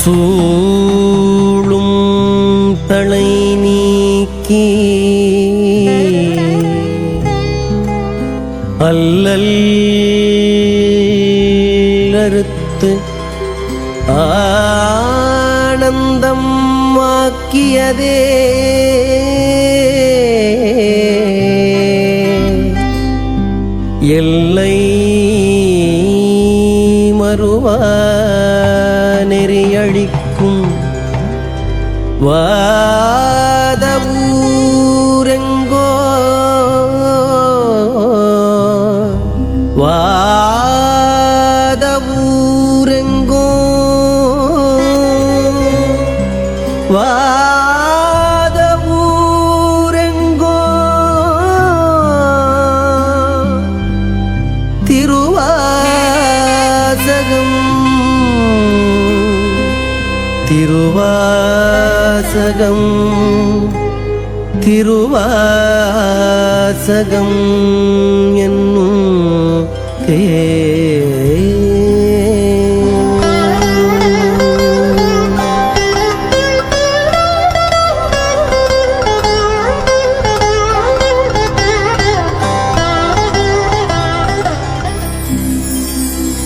சூளும் தளை நீக்கி அல்லல் அறுத்து ஆனந்தம் ஆக்கியதே எல்லை மறுவா நெறியழிக்கும் வாதவூரெங்கோ வாதவூரெங்கோ வாதவூரெங்கோ திருவாசகம் திருவாசகம் திருவாசகம் என்னும்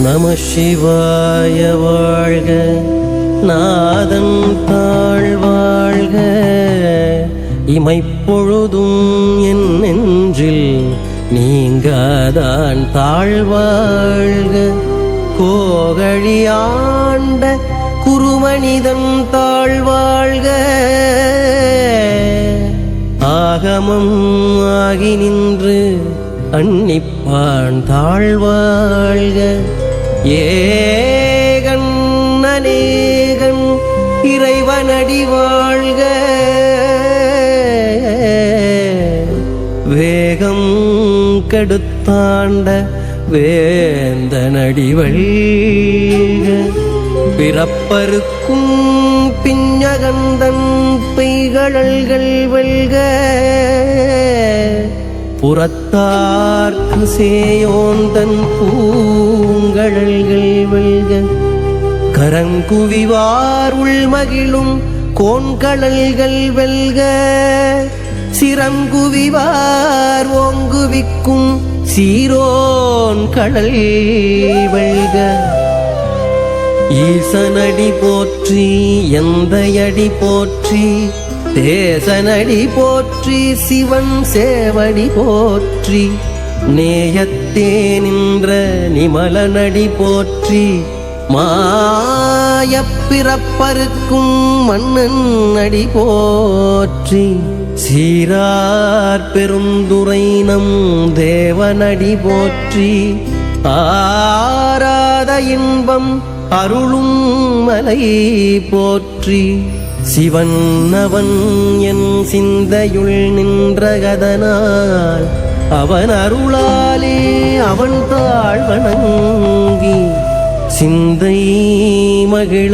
நம சிவாய வாழ்க நாதன் தாழ்வாழ்க இமைப்பொழுதும் என் நெஞ்சில் நீங்காதான் தாழ்வாழ்க கோகழியாண்ட குருமனிதன் தாழ்வாழ்க ஆகமம் ஆகி நின்று அன்னிப்பான் தாழ்வாழ்க ஏகன் அநேகன் இறைவனடி வாழ்க வேகம் கெடுத்தாண்ட வேந்தனடி வழ்க பிறப்பருக்கும் பிஞ்சகந்தன் பெய்கழல்கள் வெல்க புறத்தார்க்கு சேயோந்தன் பூங்கழல்கள் வெல்க கரங்குவிவார் உள்மகிழும் கோண்கழல்கள் வெல்க சிறங்குவிவார் ஓங்குவிக்கும் சீரோன் கடல் வெல்க ஈசனடி போற்றி எந்தையடி போற்றி தேசனடி போற்றி சிவன் சேவடி போற்றி நேயத்தே நின்ற நிமலனடி போற்றி மாயப்பிறப்பருக்கும் மன்னன் அடி போற்றி சீரார் பெருந்துரை நம் தேவனடி போற்றி ஆராத இன்பம் அருளும் மலை போற்றி சிவன் அவன் என் சிந்தையுள் நின்றகதனால் அவன் அருளாலே அவன் தாழ்வணங்கி சிந்தை மகிழ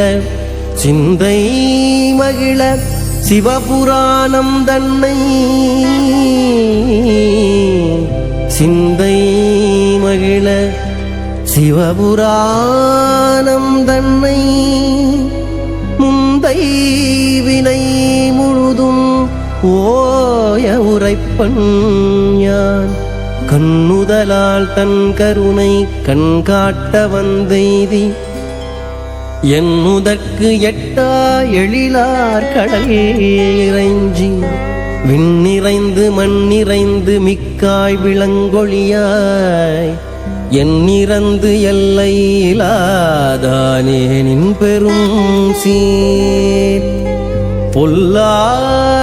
சிவபுராணம் தன்னை சிந்தை மகிழ சிவபுராணம் தன்னை முந்தை வினை முழுதும் ஓய உரைப்பன் யான் கண்ணுதலால் தன் கருணை கண்காட்ட வந்தெய்தி என்னுதற்கு எட்டா எழிலார் கடல் இறைஞ்சி விண்ணிறைந்து மண்ணிறைந்து மிக்காய் விளங்கொழியாய் எண்ணிறந்து எல்லையிலாதானே நின் பெரும் சீர்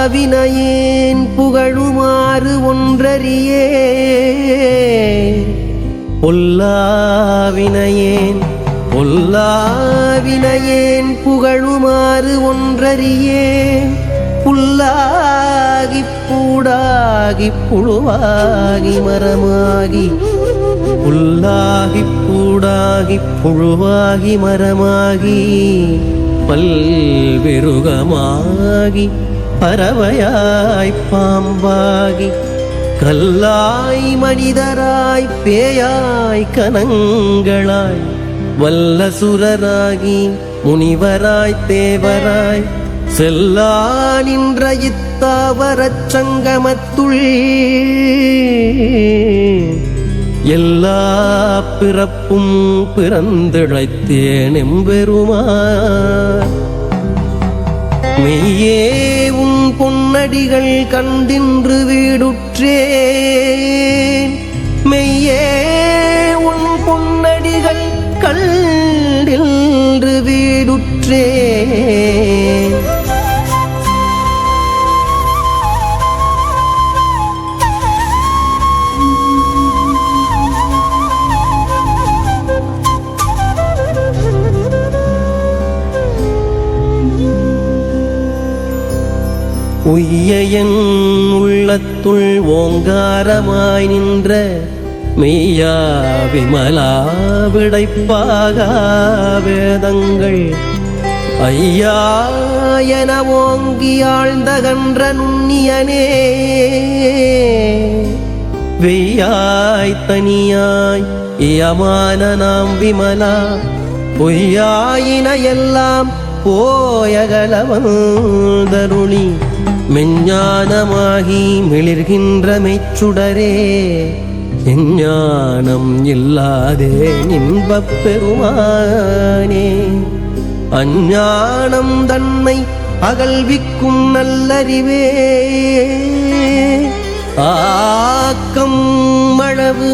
பொல்லாவினையேன் புகழுமாறு ஒன்றறியே பொல்லாவினையேன் புகழுமாறு ஒன்றறியே புல்லாகிப் பூடாகிப் புழுவாகி மரமாகி புல்லாகிப் பூடாகிப் புழுவாகி மரமாகி பல்விருகமாகி பறவையாய் பாம்பாகி கல்லாய் மனிதராய் பேயாய் கனங்களாய் வல்லசுரராகி முனிவராய் தேவராய் செல்லா நின்ற இத்தாவரச் சங்கமத்துள் எல்லா பிறப்பும் பிறந்திழைத்தேன் எம்பெருமான். மெய்யே உன் பொன்னடிகள் கண்டின்று வீடுற்றேன், மெய்யே உன் பொன்னடிகள் கண்டின்று வீடுற்றேன். உய்ய என் உள்ளத்துள் ஓங்காரமாய் நின்ற மெய்யா விமலா விடைப்பாக வேதங்கள் ஐயா என ஓங்கி ஆழ்ந்தகன்ற நுண்ணியனே. வெய்யாய் தனியாய் இயமான நாம் விமலா பொய்யாயின எல்லாம் போயகலவந்தருளி மெஞ்ஞானமாகி மிளிர்கின்ற மெச்சுடரே. எஞ்ஞானம் இல்லாதே இன்பப் பெருமானே, அஞ்ஞானம் தன்னை அகல்விக்கும் நல்லறிவே. ஆக்கம் அளவு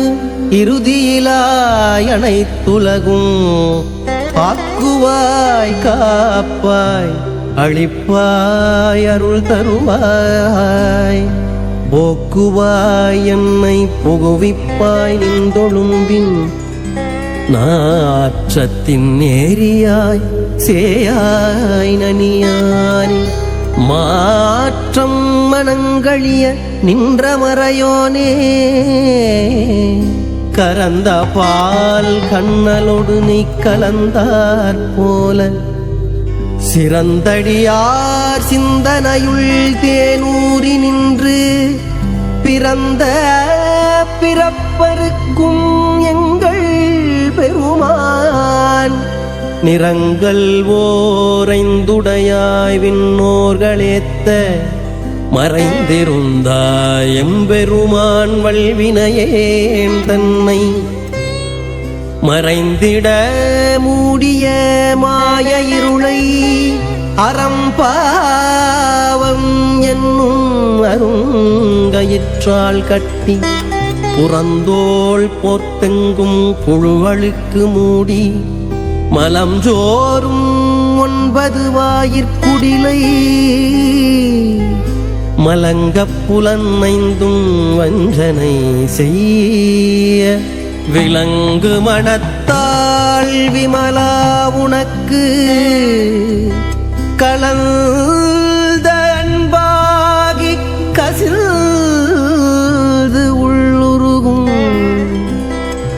இறுதியிலாய் அனைத்துலகும் ஆக்குவாய் காப்பாய் அளிப்பாய் அருள் தருவாய். போக்குவாய் என்னை புகுவிப்பாய் நின்றொழும்பின் நாற்றத்தின் நேரியாய் சேயாய் நனியானே. மாற்றம் மனங்களிய நின்ற மறையோனே, கரந்த பால் கண்ணலோடு நீ கலந்தார் போல சிறந்தடியார் சிந்தனையுள் தேனூறி நின்று பிறந்த பிறப்பருக்கும் எங்கள் பெருமான். நிறங்கள் ஓரைந்துடையாய் விண்ணோர்களேத்த மறைந்திருந்தாய் எம்பெருமான். வல்வினையேன் தன்னை மறைந்திட மூடிய மாய இருளை அறம்பாவம் என்னும் அருங்கயிற்றால் கட்டி புறந்தோள் போர்த்தெங்கும் புழுவழுக்கு மூடி மலம் ஜோறும் 9 வாயிற்குடிலை மலங்கப் புலனைந்தும் வஞ்சனை செய்ய விலங்கு மனத்தாள் விமலா உனக்கு கலந்த அன்பாகி கசில்து உள்ளுருகும்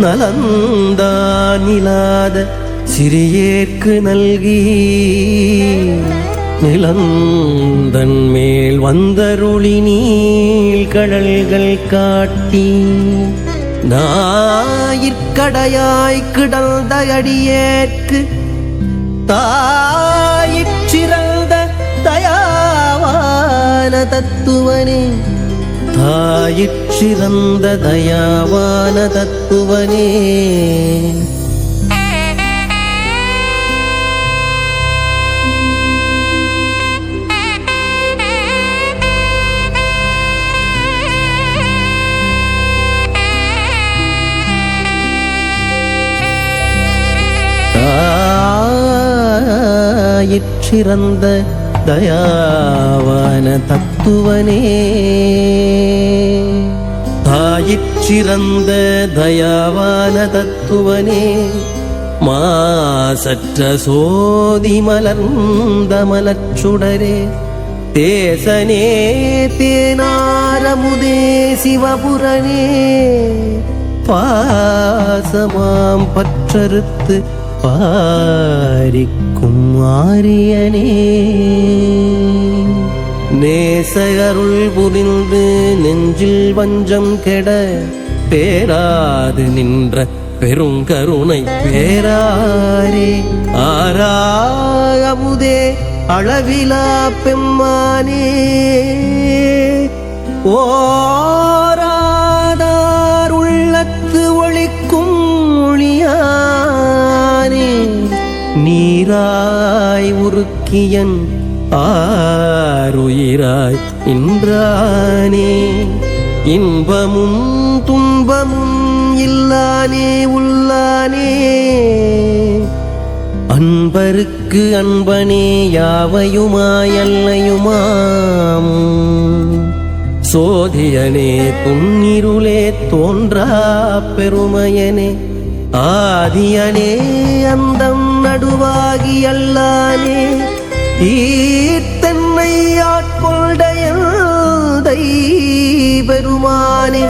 நலந்தானிலாத சிறியேற்கு நல்கி நிலந்தன் மேல் வந்தருளி நீள் கடல்கள் காட்டி ஞாயிற்கடையாய் கிடந்த அடியேற்கு தாயிற்றிறந்த தயாவான தத்துவனே. தாயிற்றிறந்த தயாவான தத்துவனே. தாயிற்றிறந்த தயாவான தத்துவனே. தாயிற்றிறந்த தயாவான தத்துவனே. மாசற்ற சோதி மலர்ந்த மலச்சுடரே. தேசனே தேனாரமுதே சிவபுரனே. பாசமாம் பற்றறுத்து பாரிக்கும் ஆரியனே. நேசகருள் புரிந்து நெஞ்சில் வஞ்சம் கெட பேராது நின்ற பெருங்கருணை பேராரே ஆராயமுதே அளவிலா பெம்மானே ஓராதார் உள்ளத்து ஒளிக்கும் ஒளியானே நீராய் உருக்கியன் ஆருயிராய் இன்றானே இன்பமும் துன்பமும் இல்லானே உள்ளானே அன்பருக்கு அன்பனே யாவையுமாய் அல்லையுமாம் சோதியனே துன்னிருளே தோன்றா பெருமையனே ஆதியனே அந்தம் நடுவாகி அல்லானே ஈத்தன்னை ஆட்கொண்டையல் பெருமானே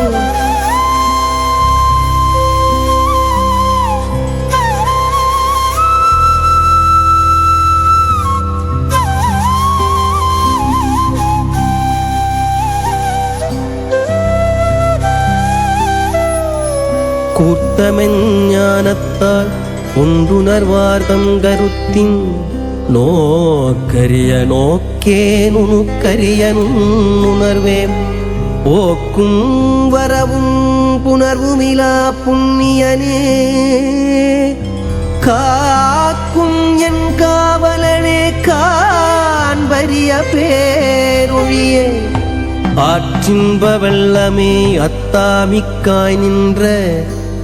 கூர்த்தமெஞ்ஞானத்தால் ஒன்றுணர்வார்தம் கருத்தின் நோக்கரிய நோக்கே நுணுக்கரிய நுண்ணுணர்வேம் போக்கும் வரவும் புணர்வுமிலா புண்ணியனே காக்கும் என் காவலனே காண்பரிய பேரொழியே ஆற்றின்ப வெள்ளமே அத்தாமிக்காய் நின்ற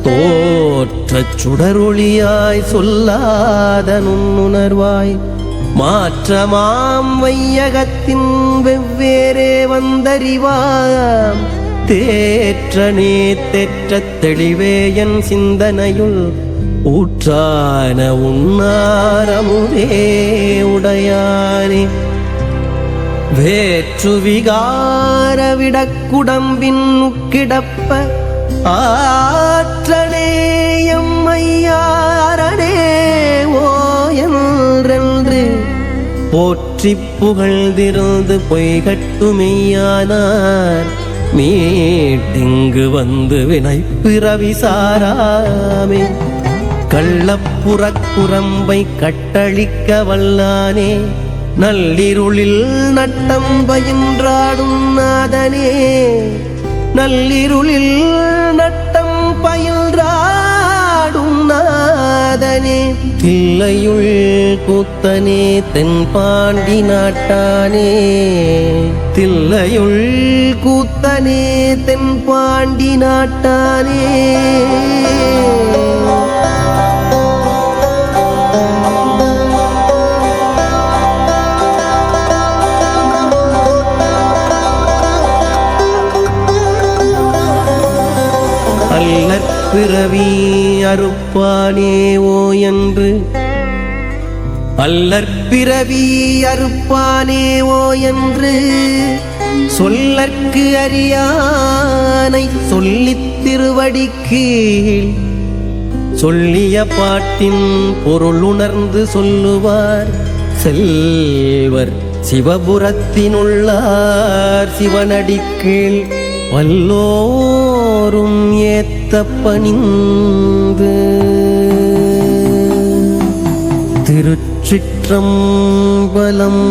தோற்றச் சுடரொளியாய் சொல்லாத நுண்ணுணர்வாய் மாற்றமாம் வையகத்தின் வெவ்வேறே வந்தறிவாம் தேற்றனே தேற்றத் தெளிவே என் சிந்தனையுள் ஊற்றான உன்னாரமுதே உடையானே வேற்று விகார விடக்குடம்பின் கிடப்ப ஆற்றனே எம்மையாரனே ஓ என்றென்று போற்றி புகழ்ந்திருந்து பொய்கட்டுமெய்யானார் மீட்டிங்கு வந்து வினை பிறவி சாராமே கள்ளப்புறக்குரம்பை கட்டளிக்க வல்லானே நள்ளிருளில் நட்டம் பயின்றாடும் நாதனே நள்ளிருளில் நட்டம் பயின்றாடும் நாதனே தில்லையுள் கூத்தனே தென்பாண்டி நாட்டானே தில்லையுள் கூத்தனே தென்பாண்டி நாட்டானே அல்லற்பிறவி அறுப்பானே ஓ என்று அல்லற்பிறவி அறுப்பானே ஓ என்று சொல்லற்கு அறியானை சொல்லித் திருவடிக்கு சொல்லிய பாட்டின் பொருள் உணர்ந்து சொல்லுவார் செல்வர் சிவபுரத்தினுள்ளார் சிவனடிக்கீழ் வல்லோரும் ஏத்த பணிந்து திருச்சிற்றம்பலம்.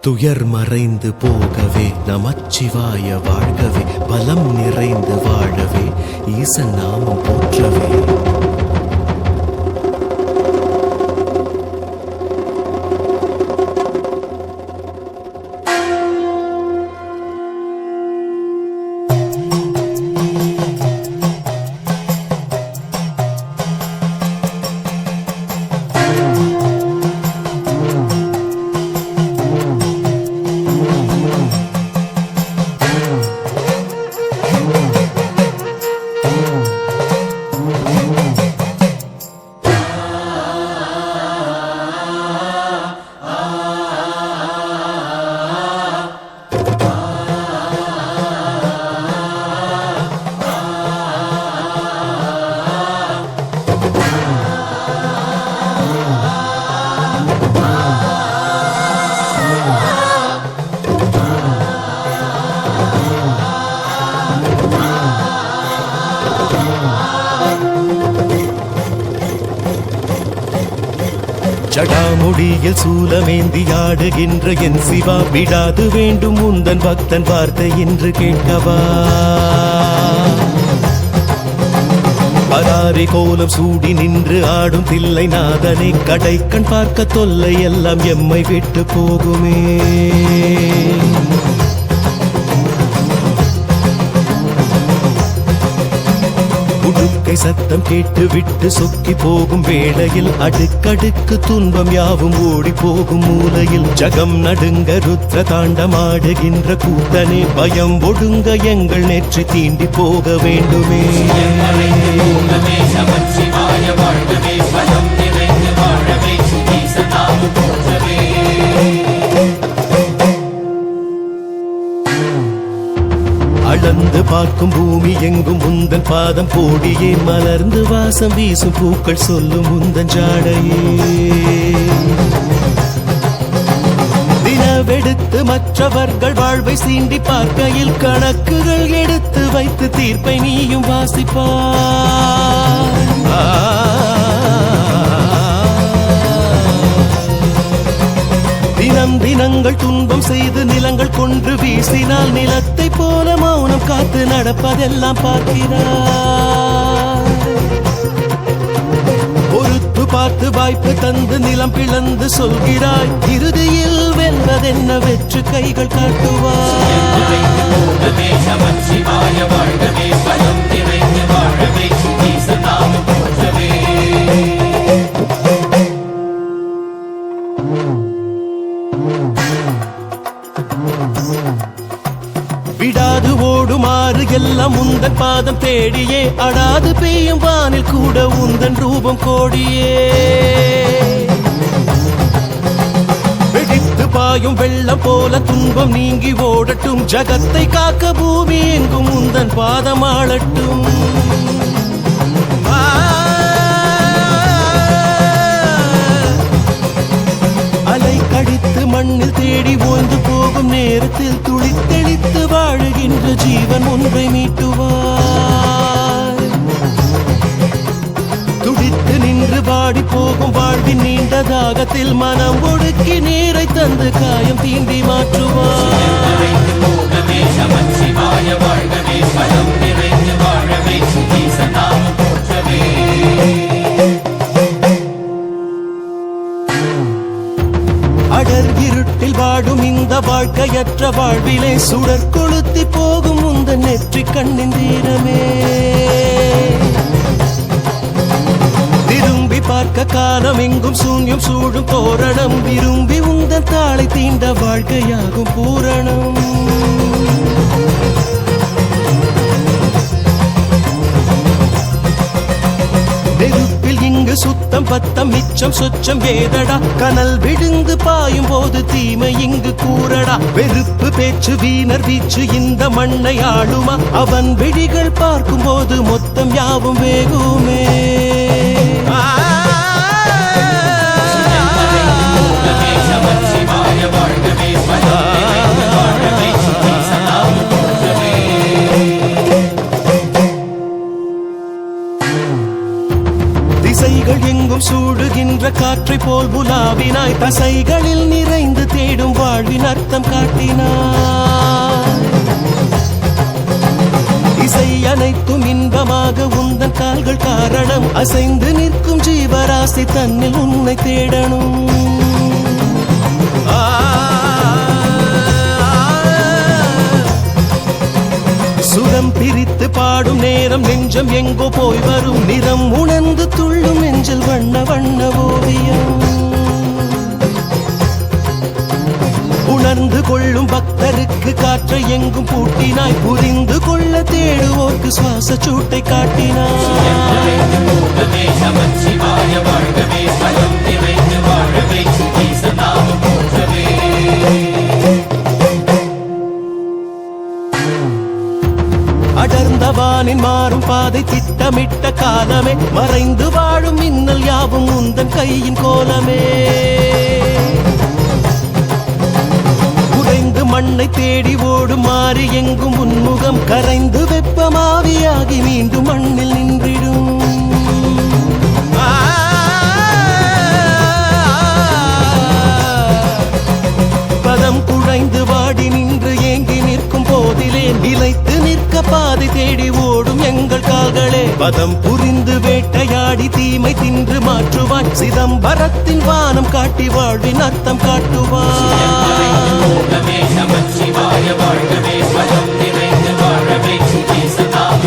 துயர் மறைந்து போகவே நமச்சிவாய வாழ்கவே பலம் நிறைந்து வாழவே ஈசன் நாமம் போற்றவே. ஜடாமுடியில் சூலமேந்தி ஆடுகின்ற என் சிவா விடாது வேண்டும் உந்தன் பக்தன் வார்த்தை என்று கேட்கவா பராரி கோலம் சூடி நின்று ஆடும் தில்லை நாதனை கடைக்கண் பார்க்க தொல்லை எல்லாம் எம்மை விட்டு போகுமே உடுக்கை சத்தம் கேட்டு விட்டு சொக்கி போகும் வேளையில் அடுக்கடுக்கு துன்பம் யாவும் ஓடி போகும் மூலையில் ஜகம் நடுங்க ருத்ர தாண்டமாடுகின்ற கூத்தனே பயம் ஒடுங்க எங்கள் நெற்றி தீண்டி போக வேண்டுமே அளந்து பார்க்கும் பூமி எங்கும் முந்தன் பாதம் கோடியே மலர்ந்து வாசம் வீசும் பூக்கள் சொல்லும் முந்தன் ஜாடையே தினவெடுத்து மற்றவர்கள் வாழ்வை சீண்டி பார்க்கையில் கணக்குகள் எடுத்து வைத்து தீர்ப்பை நீயும் வாசிப்பார் தினம் தினங்கள் துன்பம் செய்து நிலங்கள் கொன்று வீசினால் நிலத்தை போல மௌனம் காத்து நடப்பதெல்லாம் பார்க்கிறார் பொறுத்து பார்த்து வாய்ப்பு தந்து நிலம் பிளந்து சொல்கிறாய் இறுதியில் வெல்வதென்ன வெற்று கைகள் காட்டுவார் விடாது ஓடுமாறு எல்லாம் உந்தன் பாதம் தேடியே அடாது பெய்யும் வானில் கூட உந்தன் ரூபம் கோடியே வெடித்து பாயும் வெள்ளம் போல துன்பம் நீங்கி ஓடட்டும் ஜகத்தை காக்க பூமி எங்கும் உந்தன் பாதம் ஆளட்டும் அலை கடித்து மண்ணில் தேடி ஓய்ந்து போகும் நேரத்தில் துளித்தெளித்து வாழுகின்ற ஜீவன் ஒன்றை மீட்டுவார் துடித்து நின்று வாடி போகும் வாழ்வின் நீண்ட தாகத்தில் மனம் ஒடுக்கி நீரை தந்து காயம் தீண்டி மாற்றுவார் அடர் இருட்டில் வாடும் இந்த வாழ்க்கையற்ற வாழ்விலே சுடர் கொளுத்தி போகும் உந்த நெற்றி கண்ணின் தீரமே திரும்பி பார்க்க காலம் எங்கும் சூன்யம் சூடும் தோரணம் விரும்பி உந்த தாளை தீண்ட வாழ்க்கையாகும் பூரணம் நெருப்பில் இங்கு சுத்தம் பத்தம் மிச்சம் சொச்சம் ஏதடா கனல் விழுந்து பாயும் போது தீமை இங்கு கூறடா வெறுப்பு பேச்சு வீணர் வீச்சு இந்த மண்ணை ஆளுமா அவன் விழிகள் பார்க்கும் போது மொத்தம் யாவும் வேகுமே திசைகள் எங்கும் சூடுகின்ற காற்றை போல் புலாவினாய் தசைகளில் நிறைந்து தேடும் வாழ்வின் அர்த்தம் காட்டினாய் இசை அனைத்தும் இன்பமாக உந்தன் கால்கள் காரணம் அசைந்து நிற்கும் ஜீவராசி தன்னில் உன்னை தேடணும் சுரம் பிரித்து பாடும் நேரம் நெஞ்சம் எங்கோ போய் வரும் நிறம் உணர்ந்து துள்ளும் நெஞ்சில் வண்ண வண்ண ஓவியம் உணர்ந்து கொள்ளும் பக்தருக்கு காற்றை எங்கும் பூட்டினாய் புரிந்து கொள்ள தேடுவோர்க்கு சுவாச சூட்டை காட்டினாய் அடர்ந்த வானின் மாறும் பாதை திட்டமிட்ட காலமே மறைந்து வாழும் மின்னல் யாவும் உந்தன் கையின் கோலமே உடைந்து மண்ணை தேடி ஓடும் மாறி எங்கும் உன்முகம் கரைந்து வெப்பமாவியாகி மீண்டும் மண்ணில் நின்றிடும் பாதை தேடி ஓடும் எங்கள் கால்களே பதம் புரிந்து வேட்டையாடி தீமை தின்று மாற்றுவாய் சிதம்பரத்தின் வானம் காட்டி வாழ்வின் அர்த்தம் காட்டுவாய் நமச்சிவாய வாழ்கவே பதம் நிறைந்து வாழவே சதாம்